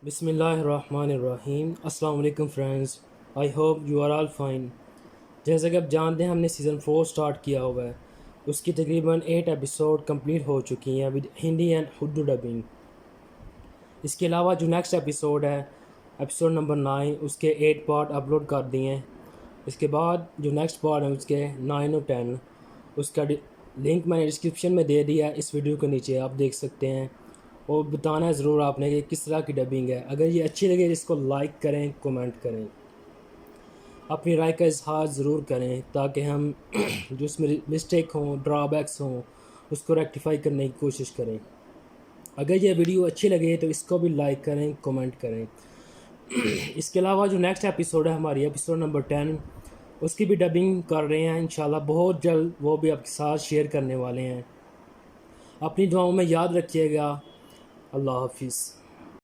بسم اللہ الرحمن الرحیم۔ السلام علیکم friends, I hope you are all fine. جیسا کہ آپ جانتے ہیں ہم نے سیزن 4 سٹارٹ کیا ہوا ہے، اس کی تقریباً 8 ایپیسوڈ کمپلیٹ ہو چکی ہیں with Hindi and Urdu dubbing. اس کے علاوہ جو نیکسٹ ایپیسوڈ ہے ایپیسوڈ نمبر 9، اس کے 8 پارٹ اپلوڈ کر دیے ہیں۔ اس کے بعد جو نیکسٹ پارٹ ہے اس کے 9 اور 10، اس کا لنک میں نے ڈسکرپشن میں دے دیا ہے، اس ویڈیو کے نیچے آپ دیکھ سکتے ہیں، اور بتانا ہے ضرور آپ نے کہ کس طرح کی ڈبنگ ہے۔ اگر یہ اچھی لگے اس کو لائک کریں، کومنٹ کریں، اپنی رائے کا اظہار ضرور کریں تاکہ ہم جو اس میں مسٹیک ہوں، ڈرا بیکس ہوں، اس کو ریکٹیفائی کرنے کی کوشش کریں۔ اگر یہ ویڈیو اچھی لگے تو اس کو بھی لائک کریں، کومنٹ کریں۔ اس کے علاوہ جو نیکسٹ ایپیسوڈ ہے ہماری ایپیسوڈ نمبر 10، اس کی بھی ڈبنگ کر رہے ہیں انشاءاللہ بہت جلد، وہ بھی آپ کے ساتھ شیئر کرنے والے ہیں۔ اپنی دعاؤں میں یاد رکھیے گا۔ اللہ حافظ۔